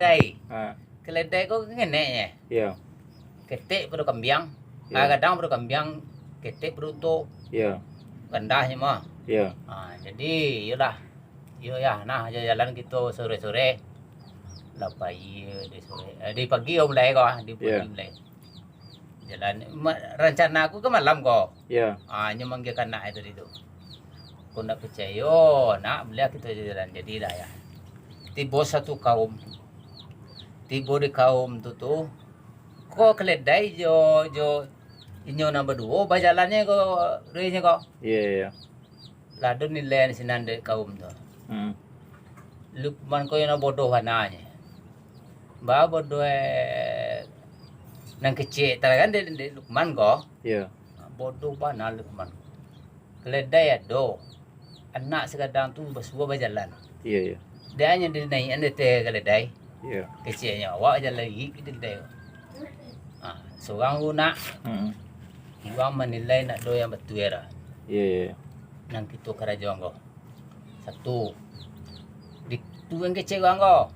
keledai. Ha. Keledai ko ngene. Ya. Ketik perlu kembiang. Ya. Kadang perlu kembiang, ketik perlu tok. Ya. Rendahnya mah. Ya. Jadi yalah. Yo ya, nah jalan kita sore-sore. Lah pagi di sore. Di pagi mulai kok, di pagi Ya. mulai. Jalan rencana aku ke malam kok. Ya. Hanya manggilkan nak itu itu. Kau nak percaya, nak beli kita jalan jadilah ya. Tiba satu kaum. Tiba di kaum tu kok keledai jo inyo nambah dua bajalannya kok renya kok. Ya. Ya. Ladu nilai sinan de kaum tu. Lukman ko yung bodoh hananya. Ba bodoh nang kecil talaga de Lukman ko. Ya. Bodoh ba na Lukman. Keledai ado. Anak sekadang tu bersua berjalan. Ya. Ya. Dia hanya dinaik anda te keledai. Ya. Kecilnya awak jalan lagi keledai. Seorang guna. Iwang menilai nak do yang betul era. Ya. Ya. Nang kita kerajaan ko. Satu. Di tu yang kecil ko.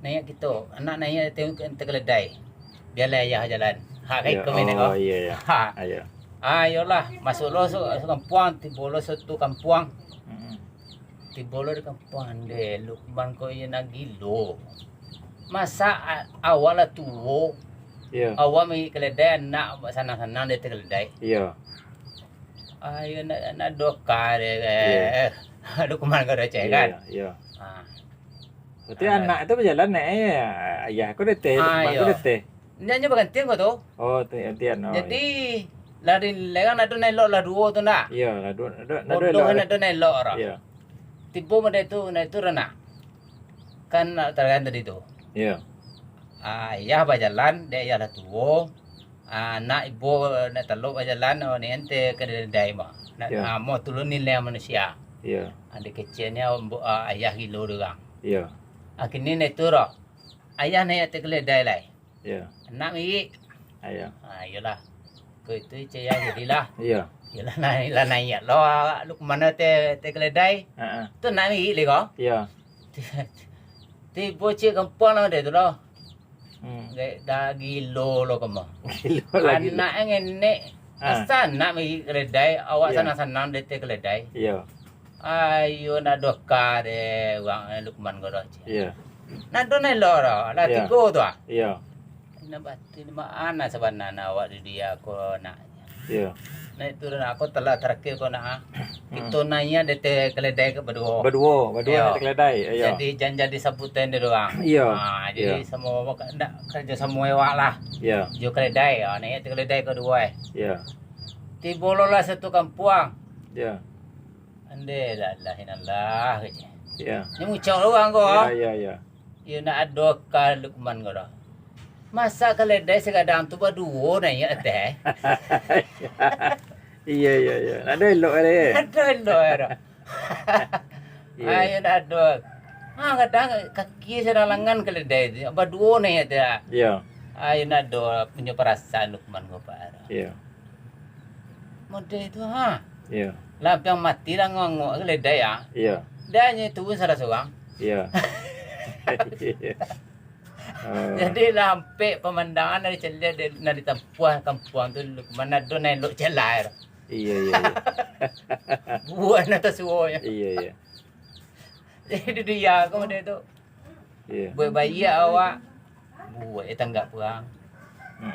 Naik kita. Anak naik tengok keledai. Biarlah ayah jalan. Kayak komen ko. Oh iya ya. Ayo. Ayolah, masuklah ke kampung, tibolah satu kampung. Tibolah di kampung de, Lukman ko yan nagilo. Masa awal tuwo, Iya. awal may keledai nak sana-sana de keledai. Iya. Ayo na doka de, Lukman ko dah cek kan. Iya. Berarti Anak. anak itu berjalan nih ayah aku deteh, aku deteh. Nyanyi bergantian ko to. Oh, gantian. Oh, Jadi lari legang na do na lo la duo to na. iya, na dua Bodoh na do na lo ora. Iya. Tibo mo na itu rena. Kan tergantung dito. Iya. Ayah berjalan, dia ayah lah tuwo. Anak ibu nak teluk berjalan, ni ente kedai mah. Nak mau tulun nilai manusia. Iya. Adik kecilnya ayah gilo doang. Iya. Akhirnya ni tu roh. Ayah naik te kedai lai. Iya. Anak mi. Ayo. Iyalah. Ko itu caya jadilah. Iya. Iyalah naik lo Lukman te kedai. Heeh. Tu naik mi le ko. Iya. Tibo cik kampung lah dia tu loh. Dah gilo lo kamu. Gilo lagi. Anak ngene asal nak pergi keledai, awak sana-sana de keledai. Iya. Ayo nak doka de wang Lukman ko dah. Iya. Nak do na loro, la tigo tu ah. Iya. Na bati ma ana sabanana awak di dia ko nak. Iya. Na turun aku telah terakhir ko nak. Itu nanya de keledai ke berdua. Berdua keledai. Iya. Jadi jadi sambutan dia doang. Iya. Jadi semua enggak kerja semua awak lah. Iya. Jo keledai, naik keledai kedua. Iya. Tibololah satu kampung. Iya. Ande la ilaha illallah je. Iya. Ni muncul orang ko. Iya. Ya nak adoka Lukman ko dah. Masa keledai sekadang tu berdua na ya teh. Iya. Ada elok ada. Ada lo era. Ayo nak adok. Kadang kaki sedang lengan keledai tu berdua na ya teh. Iya. Ayo nak adok punya perasaan Lukman ko pak. Iya. Model itu Iya. Lampiang mati lah ngongok keledai ya. Iya. Dia hanya tu salah seorang. Iya. Jadi lampe pemandangan dari celia dari tempuan kampung tu mana tu naik celah. Iya. Buat nak semuanya. Iya. Jadi dia aku dia tu. Iya. Buat bayi awak. Buat tanggap puang.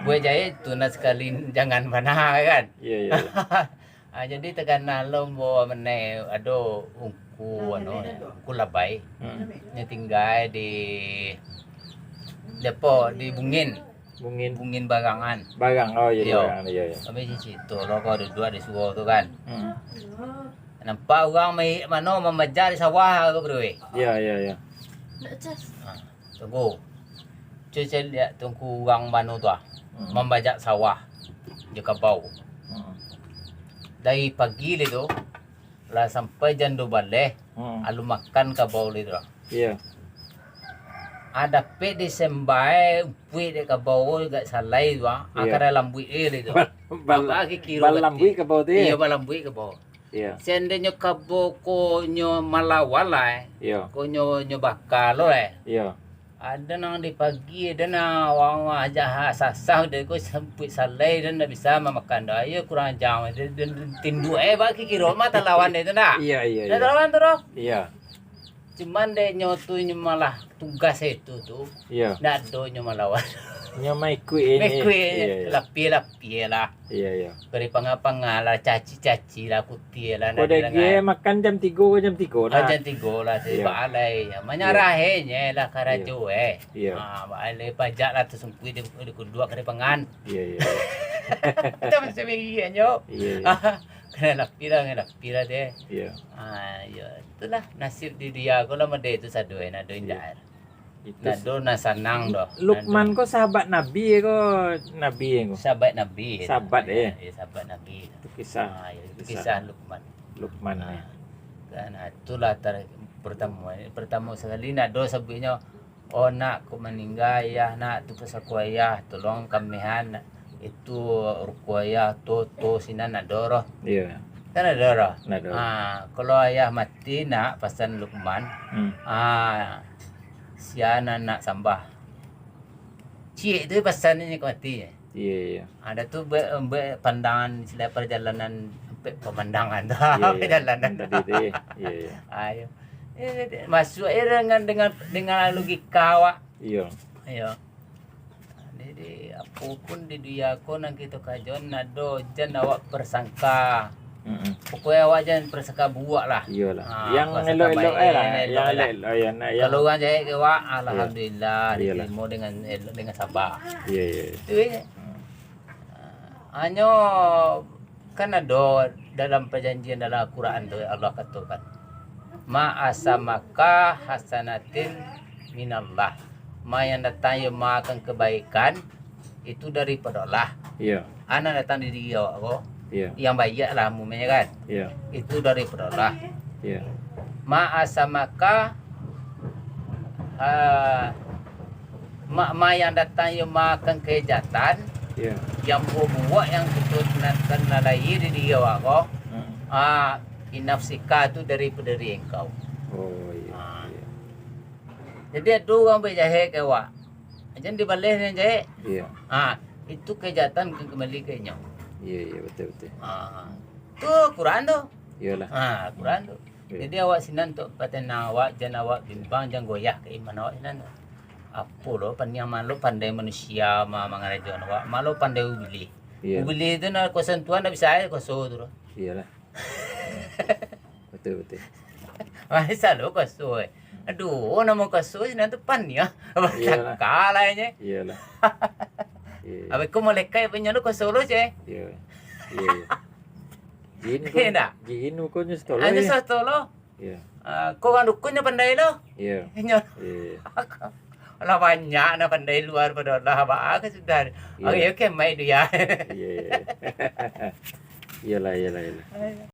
Buat jaya tu nak sekali jangan mana kan. Iya. Jadi tekan nalom bawa menai ado ungku ungku labai. Nya tinggal di depo di bungin bagangan. Barang. Oh iya. Iya. Kami di situ lo kau duduk di suwo tu kan. Nampak orang mai mano membaca di sawah ke bro. Iya. Tunggu. Cuci lihat tunggu orang mano tu membaca sawah. Dia kabau. Dari pagi itu lah sampai jam 12 alu makan kabau itu. Iya. Ada pe Desember pui de kabau gak salai tu akara lambui itu. Bagi kilo Balambui kabau tu. Iya balambui kabau. Iya. Sendenya kabau ko nyo malawala Iya. ko nyo bakal lo Iya. Ada nang di pagi, ada nang orang jahat sasah dia ko sempit salai dan tak bisa memakan dah. Ya kurang jam dia tindu bagi kira mata lawan dia tu nak. Iya, iya, Dia iya. lawan tu roh. Iya, Cuman dia nyotunya malah tugas itu tu. iya. Nak donya malawan. Nya mai kuih ini. Mekui Iya, iya. lapi lah. Iya, iya. Beri pangapanga lah, caci-caci lah, kuti lah. Kau dah makan jam 3 ke jam 3 nah. Ajan tiga lah, Iya. baalai. Menyarahnya lah karajo Iya. Baalai pajak lah tu sempui dia kedua kena pangan. Iya, iya. Kita masih begini yo. Iya, iya. Kena lapi lah dia. Iya. Ya itulah nasib di dia. Kalau made itu sadoi, nado indah. Itu Nado nasanang doh. Lukman kok sahabat Nabi kok Nabi kok. Sahabat Nabi. Sahabat sahabat Nabi. Itu kisah Itu kisah Luqman. Lukman ya. Kan itulah pertama sekali nak do sabutnya nak ku meninggal ya nak tu pesaku ayah tolong kamihan itu ruku ayah to sinan nak doroh Iya. kan ada doroh. Nak do. Kalau ayah mati nak pasan Luqman siana nak sambah cik tu pasan ini mati. Iya, iya. Ada tu pandangan sila perjalanan sampai pemandangan tu Iya, iya. perjalanan Tadi tu. Iya, iya. ayo masuk dengan logika awak Iya. ayo jadi apapun di dia ko nang kita kajon nado jan awak persangka Heeh. pokoknya awak jangan persangka buat lah. Iyalah. Yang Elok-elok lah. Yang elok-elok lah. elok ya nak yang. Kalau orang jahit ke awak alhamdulillah Iyalah. diterima dengan sabar. Iya, iya. Itu je. Hanya kan ada dalam perjanjian dalam Al-Quran tu Allah katakan ma'asamaka hasanatin minallah. Ma yang datang yang makan kebaikan itu daripada Allah. Iya. Anak datang di dia aku Iya. yang baik lah umumnya kan. Iya. Itu daripada Allah. Iya. Ma'asamaka ma yang datang yang makan kejahatan Iya. yang buat yang betul kena lahir di dia aku Heeh. inafsika itu daripada diri engkau. Oh, iya. Iya. Jadi ada orang berjahit ke awak jangan dibalik dengan jahit Iya. itu kejahatan kembali ke nyok. Iya, iya, betul betul. Tu Quran tu Iyalah. Quran tu. Iya. Jadi awak sinan tu paten awak jangan awak bimbang jangan goyah ke iman awak sinan tu. Apa lo pandai malu pandai manusia mangarajon awak malu pandai ubili. Iya. Ubili itu nak kuasan Tuhan tak bisa kuasa tu. Iyalah. Betul betul. Masa lo kuasa. Aduh, nama kuasa sinan tu pan ya. Iyalah. Kalahnya. Iyalah. Iya. Abang kau melekai punya lo kuasa lo je. Iya. Iya. Jin ko. Kena? Jin ko nyo stolo. Anda satu lo. Iya. Kau kan dukunnya pandai lo. Iya. Nya. Iya. Lah banyak na pandai luar pada Allah ba sudah. Iya. Okay, mai dia. Iya. Iyalah, iyalah, iyalah.